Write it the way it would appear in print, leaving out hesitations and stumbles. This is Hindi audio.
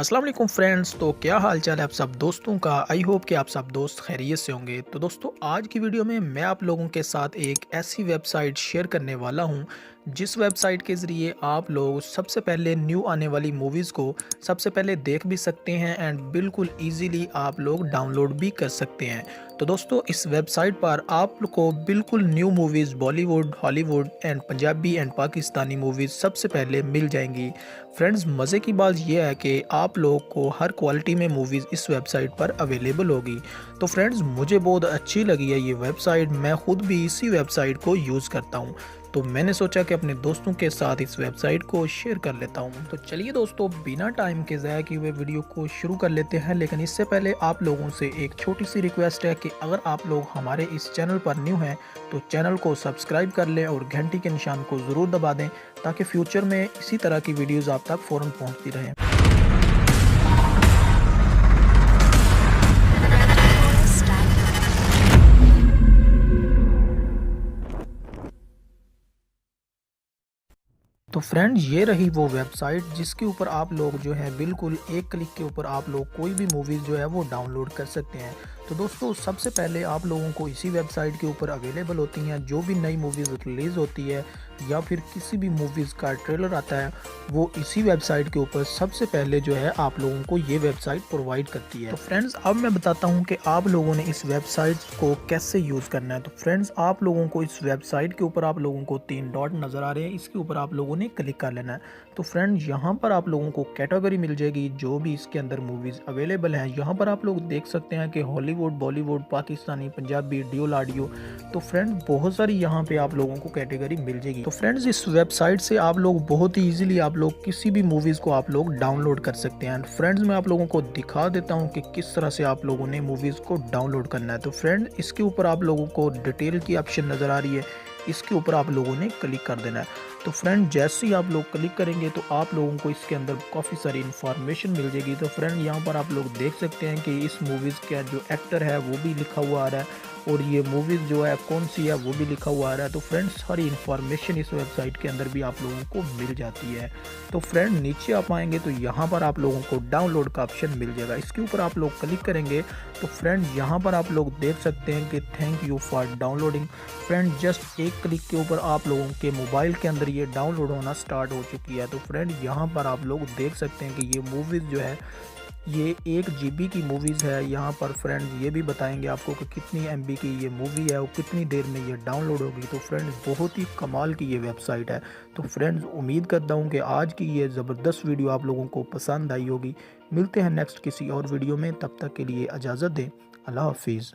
अस्सलाम वालेकुम फ्रेंड्स। तो क्या हाल चाल है आप सब दोस्तों का। आई होप कि आप सब दोस्त खैरियत से होंगे। तो दोस्तों आज की वीडियो में मैं आप लोगों के साथ एक ऐसी वेबसाइट शेयर करने वाला हूं जिस वेबसाइट के ज़रिए आप लोग सबसे पहले न्यू आने वाली मूवीज़ को सबसे पहले देख भी सकते हैं एंड बिल्कुल इजीली आप लोग डाउनलोड भी कर सकते हैं। तो दोस्तों इस वेबसाइट पर आप को बिल्कुल new movies Bollywood, Hollywood and Punjabi and Pakistani movies सबसे पहले मिल जाएंगी। फ्रेंड्स मज़े की बात यह है कि आप लोग को हर क्वालिटी में मूवीज़ इस वेबसाइट पर अवेलेबल होगी। तो फ्रेंड्स मुझे बहुत अच्छी लगी है ये वेबसाइट, मैं ख़ुद भी इसी वेबसाइट को यूज़ करता हूँ। तो मैंने सोचा कि अपने दोस्तों के साथ इस वेबसाइट को शेयर कर लेता हूँ। तो चलिए दोस्तों बिना टाइम के ज़ाया किए हुए वीडियो को शुरू कर लेते हैं। लेकिन इससे पहले आप लोगों से एक छोटी सी रिक्वेस्ट है कि अगर आप लोग हमारे इस चैनल पर न्यू हैं तो चैनल को सब्सक्राइब कर लें और घंटी के निशान को ज़रूर दबा दें ताकि फ्यूचर में इसी तरह की वीडियोज़ आप तक फ़ौरन पहुँचती रहें। तो फ्रेंड्स ये रही वो वेबसाइट जिसके ऊपर आप लोग जो है बिल्कुल एक क्लिक के ऊपर आप लोग कोई भी मूवीज़ जो है वो डाउनलोड कर सकते हैं। तो दोस्तों सबसे पहले आप लोगों को इसी वेबसाइट के ऊपर अवेलेबल होती हैं जो भी नई मूवीज़ रिलीज़ होती है या फिर किसी भी मूवीज़ का ट्रेलर आता है वो इसी वेबसाइट के ऊपर सबसे पहले जो है आप लोगों को ये वेबसाइट प्रोवाइड करती है। तो फ्रेंड्स अब मैं बताता हूँ कि आप लोगों ने इस वेबसाइट को कैसे यूज़ करना है। तो फ्रेंड्स आप लोगों को इस वेबसाइट के ऊपर आप लोगों को 3 डॉट नज़र आ रहे हैं, इसके ऊपर आप लोगों ने क्लिक कर लेना है। तो फ्रेंड्स यहाँ पर आप लोगों को कैटेगरी मिल जाएगी जो भी इसके अंदर मूवीज़ अवेलेबल हैं। यहाँ पर आप लोग देख सकते हैं कि हॉलीवुड, बॉलीवुड, पाकिस्तानी, पंजाबी, डियोल ऑडियो। तो फ्रेंड्स बहुत सारी यहाँ पे आप लोगों को कैटेगरी मिल जाएगी। तो फ्रेंड्स इस वेबसाइट से आप लोग बहुत ही ईजिली आप लोग किसी भी मूवीज़ को आप लोग डाउनलोड कर सकते हैं। फ्रेंड्स मैं आप लोगों को दिखा देता हूँ कि किस तरह से आप लोगों ने मूवीज़ को डाउनलोड करना है। तो फ्रेंड्स इसके ऊपर आप लोगों को डिटेल की ऑप्शन नज़र आ रही है, इसके ऊपर आप लोगों ने क्लिक कर देना है। तो फ्रेंड जैसे ही आप लोग क्लिक करेंगे तो आप लोगों को इसके अंदर काफ़ी सारी इन्फॉर्मेशन मिल जाएगी। तो फ्रेंड यहाँ पर आप लोग देख सकते हैं कि इस मूवीज़ का जो एक्टर है वो भी लिखा हुआ आ रहा है और ये मूवीज़ जो है कौन सी है वो भी लिखा हुआ आ रहा है। तो फ्रेंड्स सारी इन्फॉर्मेशन इस वेबसाइट के अंदर भी आप लोगों को मिल जाती है। तो फ्रेंड नीचे आप आएंगे तो यहाँ पर आप लोगों को डाउनलोड का ऑप्शन मिल जाएगा, इसके ऊपर आप लोग क्लिक करेंगे तो फ्रेंड यहाँ पर आप लोग देख सकते हैं कि thank you for downloading. Friend just एक क्लिक के ऊपर आप लोगों के मोबाइल के अंदर ये डाउनलोड होना स्टार्ट हो चुकी है। तो फ्रेंड यहाँ पर आप लोग देख सकते हैं कि ये मूवीज़ जो है ये 1 GB की मूवीज़ है। यहाँ पर फ्रेंड्स ये भी बताएंगे आपको कि कितनी MB की ये मूवी है और कितनी देर में ये डाउनलोड होगी। तो फ्रेंड्स बहुत ही कमाल की ये वेबसाइट है। तो फ्रेंड्स उम्मीद करता हूँ कि आज की ये ज़बरदस्त वीडियो आप लोगों को पसंद आई होगी। मिलते हैं नेक्स्ट किसी और वीडियो में, तब तक के लिए इजाज़त दें। अल्लाह हाफिज़।